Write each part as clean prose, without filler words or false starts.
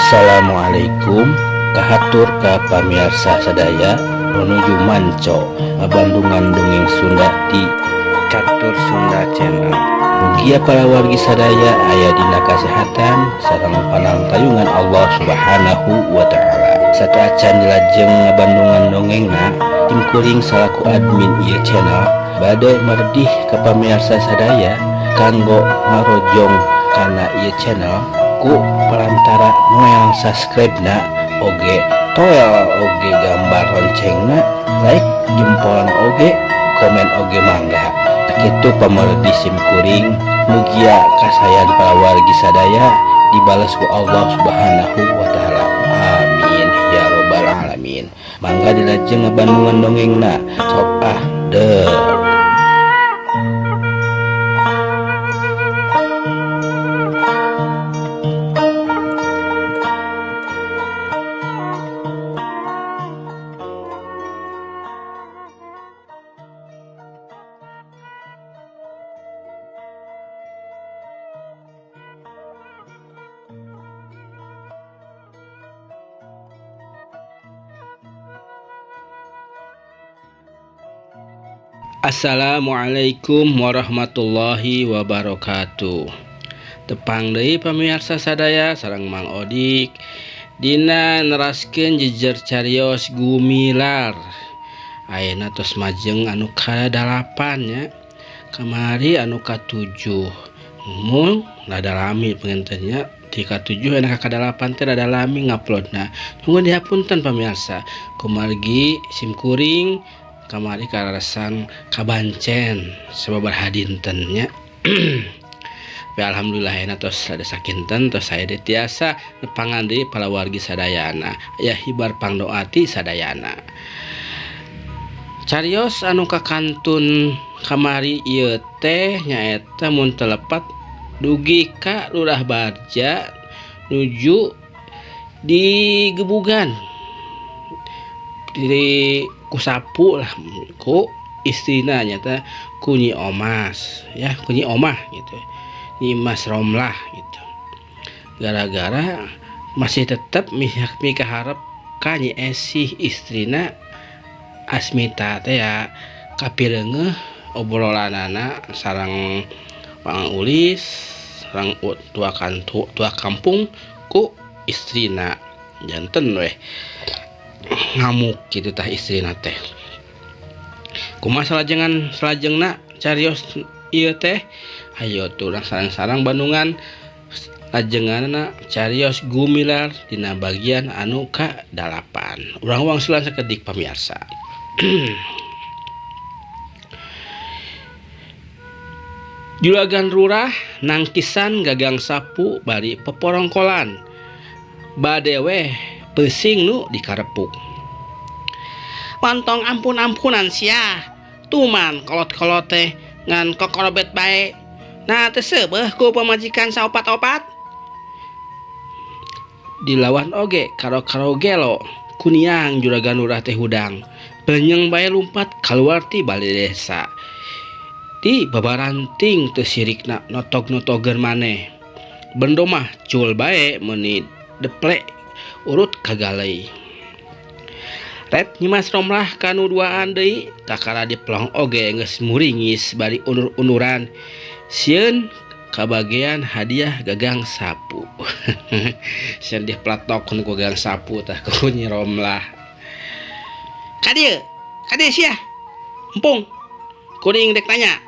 Assalamualaikum kahatur ka pamirsa sadaya menuju manco Bandungan dongeng Sunda di Catur Sunda Channel. Mugia para wargi sadaya aya dina kasehatan sareng panangtayungan Allah Subhanahu wa taala. Sataacan dilajeng Bandungan dongengna tim kuring salaku admin ieu channel bade mardih ka pamirsa sadaya kanggo ngarojong kana ieu channel ku perantara noel subscribe na oge toel oge gambar loncengna like jempolna oge komen oge mangga kitu pamardi sim kuring mugia kasayan para wargi sadaya dibalas ku Allah Subhanahu wa taala amin ya robbal alamin. Mangga dilajeng Bandungan dongengna sok deuh. Assalamualaikum warahmatullahi wabarakatuh. Tepang deui pamirsa sadaya sareng Mang Odik dina neraskeun jejer carios gumilar. Ayeuna tos majeng anu ka-8 nya. Kamari anu ka-7. Mun rada lami pengentennya di ka-7 enak ka-8 teh rada lami nguploadna. Nuhun dihapunten pamirsa. Kumargi sim kuring kamari karasan kabancen sababarha dintennya. Alhamdulillah enak tos ada sakinten tos saya tiasa nepangan deui para wargi sadayana ya hibar pangdoati sadayana. Carios anu kakantun kamari ieu teh nyaeta mun telepat dugi ka Lurah Barja nuju di Gebugan di kusapu lah ku istrina nyata kunyi Omas ya kunyi Omah gitu Nyi Mas Romlah gitu gara-gara masih tetap mihak harap ka Nyi Esih istrina Asmita teh ya kapireungeuh obrolanana sareng Pang Ulis sareng tua kampung ku istrina janten weh ngamuk gitu tah istrina teh. Kumaha salajengna carios ieu teh hayo turang sareng-sareng Bandungan lajenganna carios gumilar dina bagian anu ka-8. Urang wangsulan sakedik pamirsa. Juragan Rurah nangkisan gagang sapu bari peporongkolan bade weh pesing nu dikarepuk. Montong ampun-ampunan sia. Tuman kolot-kolot teh ngan kokorobet bae. Nah teu seubeuh ku pamajikan saopat-opat. Dilawan oge karo-karo gelo kuniang Juragan Lurah teh hudang. Benyeng bae lumpat kaluar ti balai desa. Di babaranting teu sirikna notog-notogeun maneh. Bendo mah cul bae meuni deplek urut kagalei. Ret Nyi Mas Romlah kanu duaan deui kakara diplong oge geus muringis bari unur-unuran sieun kabagian hadiah gagang sapu. Sieun diplatokkeun ku gagang sapu tah ku Nyi Romlah. Kadieu sia. Empung. Kuring dek tanya.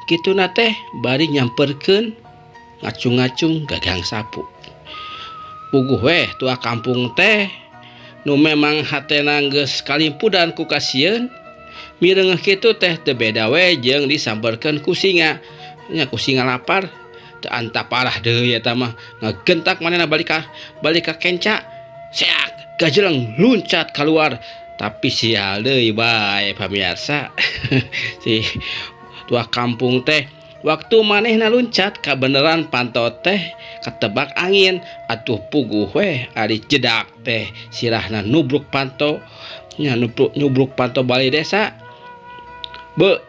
Kituna teh bari nyamperkeun ngacung-ngacung gagang sapu. Puguh weh tua kampung teh nu memang hatena geus kalimpudan ku kasieun mireungeuh kitu teh teu beda we jeung disamperkeun ku singa nya ku singa lapar teu anta parah deui eta mah ngagentak manehna balik ka kenca seak gajeleng luncat keluar tapi sial deui bae pamirsa. Si tua kampung teh waktu manehna luncat kabeneran panto teh ketebak angin atuh puguh weh ari jedak teh sirahna nubruk panto nya nubruk panto balai desa be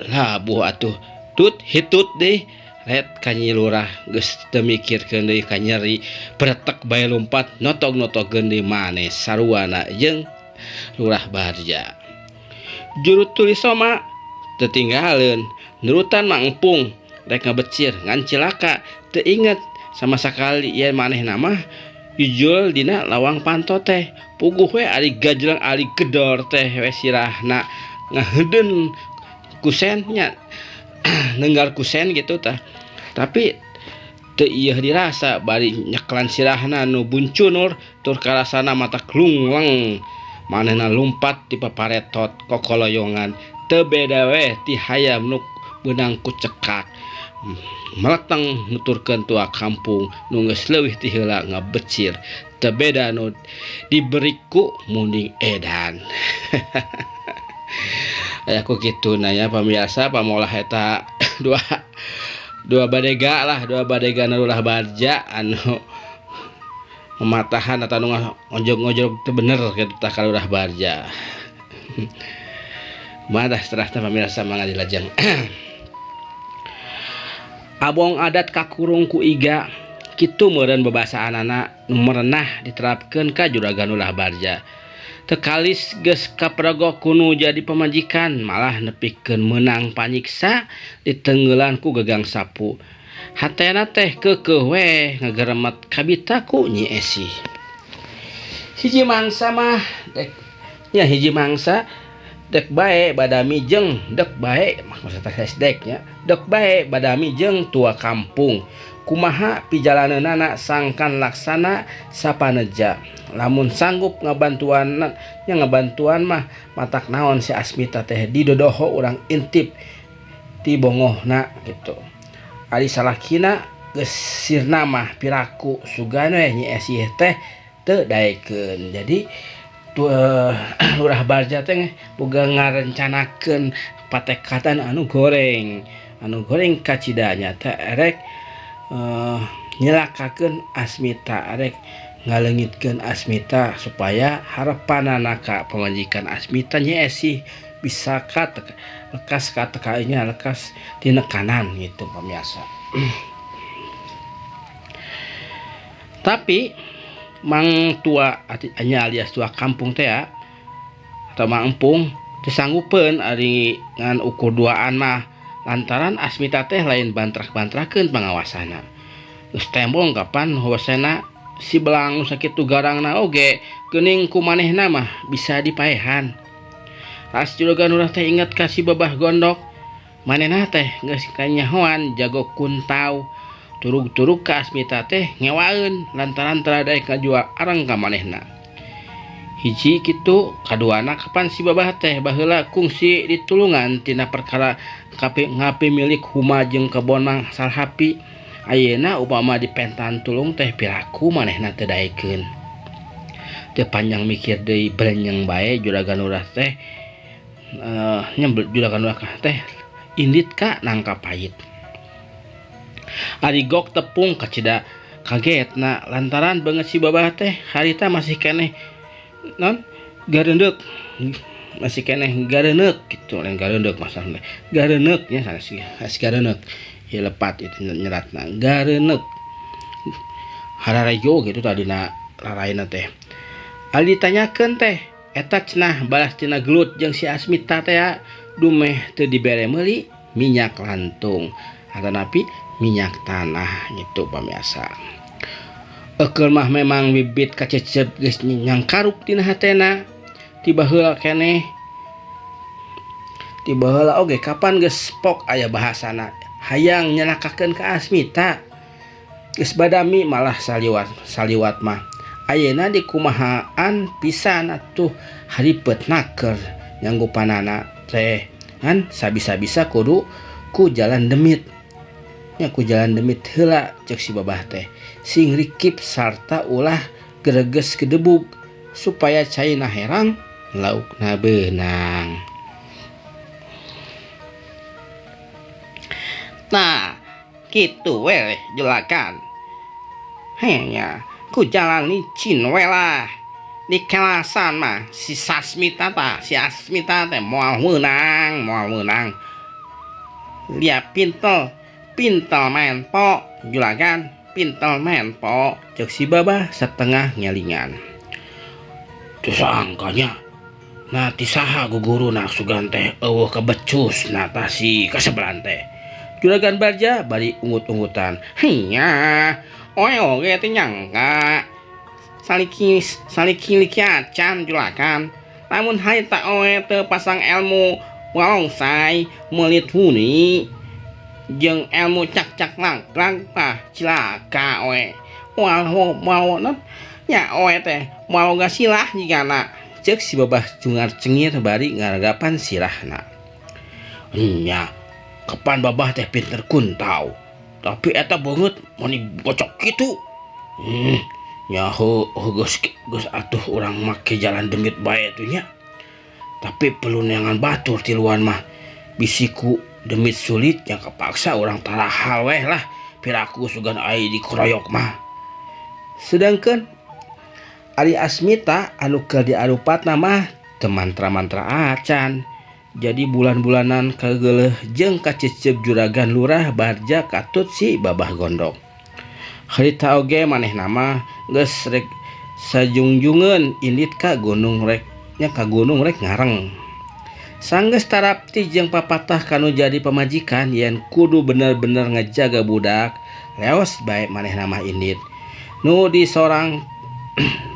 labuh atuh tut hitut deh ret kanyi lurah geus teu mikirkeun deui ka nyeri bretek bae lompat notog-notogeun deui maneh saruana jeung lurah Barja. Juru tulis soma teu tinggaleun nurutan Mang Empung rek ngabecir ngan cilaka teu inget sama sakali ieu manehna mah jujul dina lawang panto teh puguh we ari gajlang ari gedor teh we sirahna ngahedeun kusen nya nenggar kusen gitu tah tapi teu ieu dirasa bari nyeklan sirahna nu buncunur tur karasana mata klunglang manehna lumpat ti paparetot kokoloyongan teu beda we ti hayam nu beunang ku cekak meleteng nuturkeun tua kampung nu geus leuwih ti heula ngabecir teu beda nu diberiku munding edan. Aya ku kituna ya pamirsa pamolah eta dua badega Lurah Barja anu mematahan atau ngojog-ngojog teu bener kitu tah ka Lurah Barja. Madah serahna pamirsa mangga dilajeng. Abong adat kakurung ku iga kitu meureun babasaanana nu merenah diterapkeun ka Juragan Lurah Barja. Teu kalis geus kaperogok kuno jadi pamajikan malah nepikeun meunang panyiksa ditenggeulan ku gagang sapu. Hatena teh keukeuh we ngageremet kabita ku Nyi Esi. Hiji mangsa mah dek bae badami jeung dek bae maksudna dek nya dek bae badami jeung tua kampung kumaha pijalaneunana sangkan laksana sapaneja lamun sanggup ngabantuan mah matak naon si Asmita teh didodoho urang intip ti bongohna gitu. Ari salakina geus sirna mah piraku sugan we Nyi Esi teh teu daekeun. Jadi Lurah Barja teh boga ngarencanakeun patekatan anu goreng kacidanya teh erek nyelakakeun Asmita erek ngaleungitkeun Asmita supaya harepanana ka pamajikan Asmita Nyi Esi bisa lekas ka tekainya lekas tinekanan gitu pamirsa. Tapi Mang tua anya alias tua kampung teh ya atau Mang Empung teu sanggupeun ari ngan ukur duaan mah lantaran Asmita teh lain bantrak-bantrakeun pangawasana. Geus tembong kapan hosena si belang sakitu garangna oge geuning ku manehna mah bisa dipaehan. Ras Juragan Lurah teh inget ka si Babah Gondok manehna teh geus kanyahoan jago kuntau turug-turug ka Asmita teh ngewaeun lantaran tara daek ngajual areng ka manehna. Hiji kitu kaduana kapan si Babah teh baheula kungsi ditulungan tina perkara ngapi milik huma jeung kebon Mang Salhapi. Ayeuna upama dipentan tulung teh piraku manehna teu daekeun. Teu panjang mikir deui brenyeng bae Juragan Lurah teh Juragan Lurah teh indit ka nangka pait. Ari gok tepung kacida kagetna lantaran beungeut si Babah teh harita masih keneh gareundeup masih keneh gareuneup kitu lain gareundeup masalahna gareuneup nya sanes gareuneup ieu lepat itu nyeratna gareuneup hararejo gitu tadina raraina teh. Ali ditanyakeun teh eta cenah balas tina gelut jeung si Asmita teh dumeh teu dibere meuli minyak lantung atanapi minyak tanah gitu pamirsa. Eukeur mah memang bibit kacecep geus nyangkaruk tina hatena tiba heula keneh tiba heula oge kapan geus pok aya bahasana hayang nyalakakeun ka Asmita geus badami malah saliwat mah ayeuna dikumahaan pisan atuh haripeutna keur nyanggupanana teh kan sabisa-bisa kudu ku jalan demit nya ku jalan demit heula ceuk si Babah teh sing rikip sarta ulah greges gedebug supaya caina herang laukna beunang. Nah kitu we jelakan hanya ku jalan licin we lah di kelasan mah si Asmita teh moal meunang liat pintel pintel menpo julagan pintel menpo cek si babah setengah ngelingan. Disangkanya nati saha guguruna sugan teh eueuh kebecus natasi kasebelan teh. Juragan Barja bari ungut-ungutan. Hinya, oge teh nyangka saliki acan julagan. Lamun hai tak oe teu pasang ilmu walongsai melit huni jeung ilmu cak-cak langklang pah cilaka oe. Walau nya oe teh walau gak silah jigana. Cek si babah cungar cengir bari ngaragapan sirahna. Nya kapan babah teh pinter kuntau, tapi eta banget mani bocok gitu. Nyaho geus atuh urang make jalan demit bae tuh nya. Tapi perlu neangan batur tiluan mah bisiku demit sulit yang kepaksa orang tarahal weh lah piraku sugan ai dikeroyok mah. Sedangkan Ari Asmita anu keur diarupatna mah teu mantra-mantra acan. Jadi bulan-bulanan kageuleuh jeung kacecep juragan lurah Barja katut si babah gondok. Harita oge manehna mah geus rek sajungjungeun indit ka gunung rek ngareng. Sanggeus tarapti jeung papatah kanu jadi pamajikan yen kudu bener-bener ngejaga budak, leos bae manehna mah indit. Nu di sorang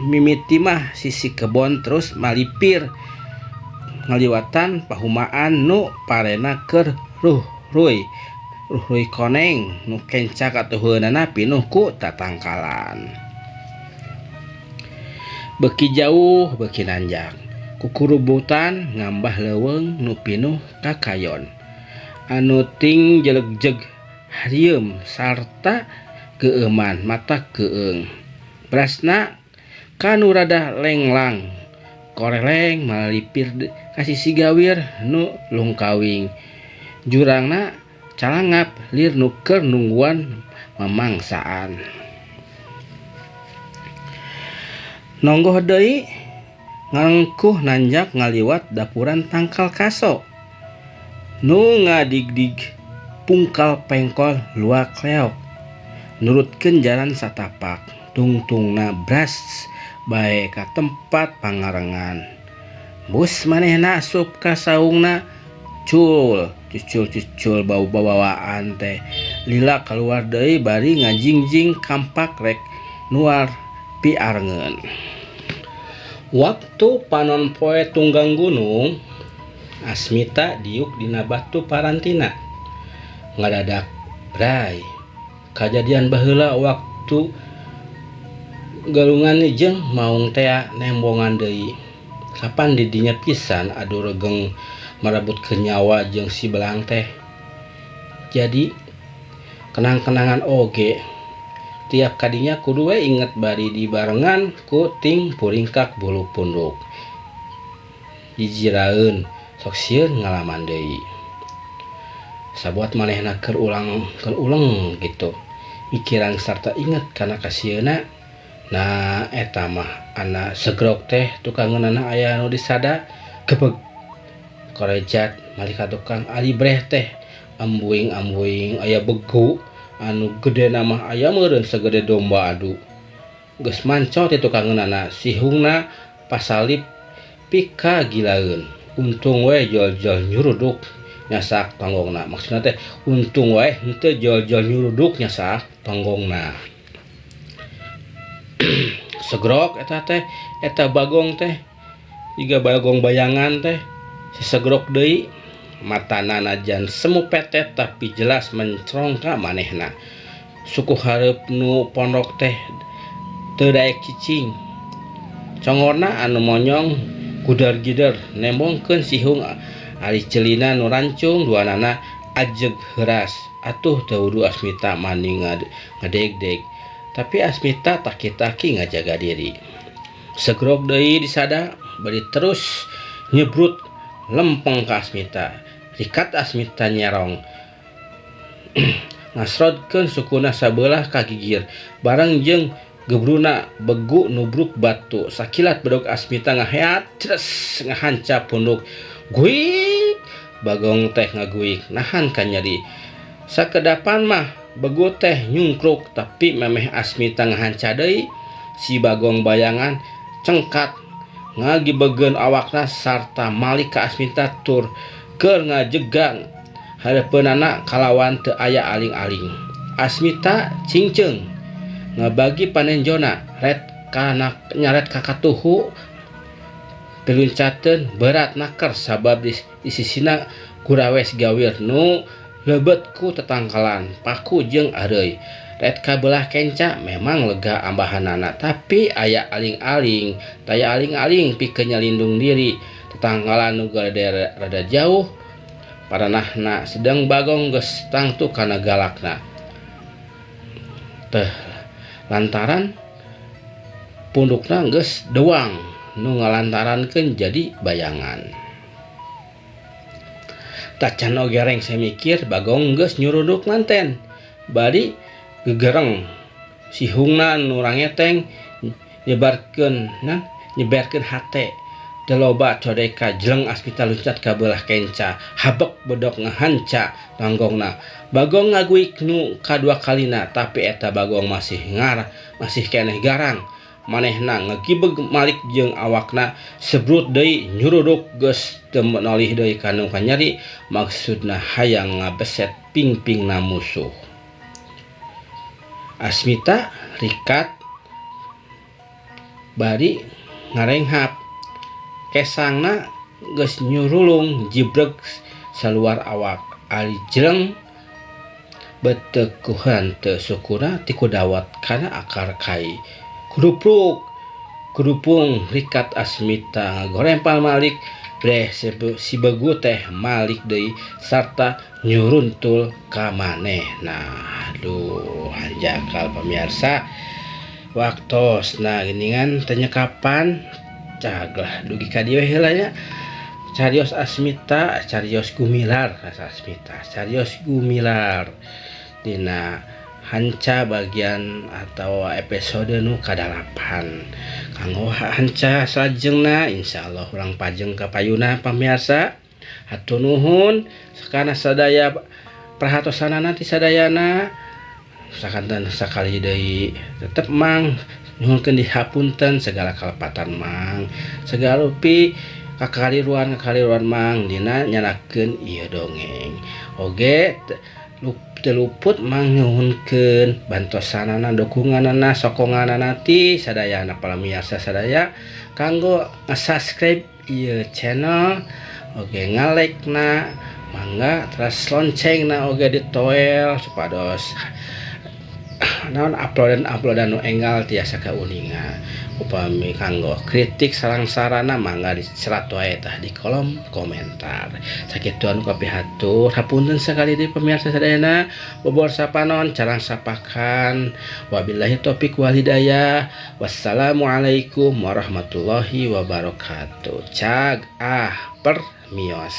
mimiti mah sisi kebon terus malipir ngaliwatan pahumaan nu parena keur ruh-ruy koneng nu kencak atuheunana pinuh ku tatangkalan. Beki jauh beki nanjak kukurubutan ngambah leuweung nu pinuh kakayon anu ting jeleg-jeg harieum sarta geeuman mata keung. Brasna kanu rada lenglang koreleng malipir kasih sigawir nu lungkawing. Jurangna calangap lir nu keur nungguan mamangsaan. Nonggoh deui ngarengkuh nanjak ngaliwat dapuran tangkal kaso nu ngadigdig pungkal pengkol luak leok nurutkeun jalan satapak tungtungna bras bae ka tempat pangarengan. Bus manehna asup ka saungna cucul bau-bawaan teh lila keluar deui bari ngajingjing kampak rek nuar piarengeun. Waktu panon poe tunggang gunung Asmita diuk dina batu parantina. Ngadadak bray kajadian baheula waktu galungan jeung maung tea nembongan deui. Kapan didinya pisan adu regeng merebut ke nyawa jeung si belang teh. Jadi kenang-kenangan oge tiap kadinya kudu we inget bari dibarengan ku ting puringkak bulu punduk. Jijiraeun sok sieun ngalaman deui. Sabuat manehna keur ulang gitu. Pikiran sarta inget kana kasieuna. Nah eta mah ana segrok teh tukangeunana aya nu disada gebeg korejat malika tukang ari breh teh ambuing aya begu anu gedena mah aya meureun sagede domba adu. Geus manco ti tukangeunana sihungna pasalip pika gilaeun. Untung we jol-jol nyuruduk nyasak tonggongna. Maksudna teh untung we henteu jol-jol nyuruduk nyasak tonggongna. Segrok eta bagong teh jiga bagong bayangan teh si segrok deui matana najan semu petet tapi jelas mencrong ka manehna. Suku hareup nu pondok teh teu daek cicing. Congorna anu monyong gudar-gider nembongkeun sihung ari celina nu rancung duanana ajeg heuras. Atuh teu wudu Asmita mani ngadeg-deg. Tapi Asmita taki-taki ngajaga diri. Segrok deui disada bari terus nyebrut lempeng ka Asmita. Rikat Asmita nyerong. Ngasrodkeun sukuna sabelah ka gigir. Bareng jeung gebruna begu nubruk batu. Sakilat bedog Asmita ngaheat tres ngahancap punduk. Guik bagong teh ngaguik nahan ka nyeri. Sakedapan mah begu teh nyungkruk tapi memeh Asmita ngahanca deui. Si Bagong bayangan cengkat ngagibeugeun awakna sarta malik ka Asmita tur keur ngajegang hareupeunana kalawan teu aya aling-aling. Asmita cingceung ngabagi panenjona nyaret ka katuhu peluncateun berat naker sabab di sisina gurawes gawir nu lebet ku tetangkalan paku jeung areuy. Ret kabelah kenca memang lega ambahanana tapi aya aling-aling, taya aling-aling pikeun nyalindung diri tetangkalan nu rada jauh. Paranahna sedang Bagong geus tangtu kana galakna. Teh lantaran pundukna geus doang nu ngalantarankeun jadi bayangan. Tacan oge reng saya mikir Bagong geus nyuruduk manten. Bari gegereng si hungna nu rangeteng nyebarkeun hate. Deloba codeka jeleng Asmita luncat ka belah kenca. Habek bedog ngahanca tanggongna. Bagong ngaguik nu kadua kalina tapi eta Bagong masih keneh garang. Manehna ngagibeg malik jeung awakna sebrut deui nyuruduk geus teu nolih deui kanu kanyeri maksudna hayang ngabeset pingpingna musuh. Asmita rikat bari ngarenghap kesangna geus nyurulung jibreg saluar awak. Ari jeleng beteukuhan teu syukurna ti kudawat kana akar kai. Kudupung rikat Asmita ngagorempal malik breh si begu teh malik deui sarta nyuruntul ka manehna. Aduh hanjakal pamirsa waktosna geuningan teu nyekapan caglah dugi ka dieu heula nya. Carios Asmita carios gumilar rasa Asmita carios gumilar dina hanca bagian atau episode nu kadalapan. Kanggo hanca salajengna insyaallah urang pajeng ka payuna pamirsa. Hatur nuhun sakana sadaya perhatosanana ti sadayana. Sakanten sakali deui tetep mang nyuhunkeun dihapunten segala kalepatan mang. Segala rupi kakaliruan mang dina nyanakeun ieu dongeng. Oge teluput mang nyuhunkeun bantosanana dukunganana sokonganana ti sadayana pamirsa sadaya kanggo subscribe ieu channel oge ngalekna mangga terus loncengna oge ditoel supados naon uploadan nu enggal tiasa kauningan. Upami kanggo kritik sareng sarana mangga diserat wae tah di kolom komentar. Sakitu kapihatur hapunten sakali deui pamirsa sadayana bobor sapanon carang sapakan. Wabillahi taufik wal hidayah. Wassalamualaikum warahmatullahi wabarakatuh. Permios.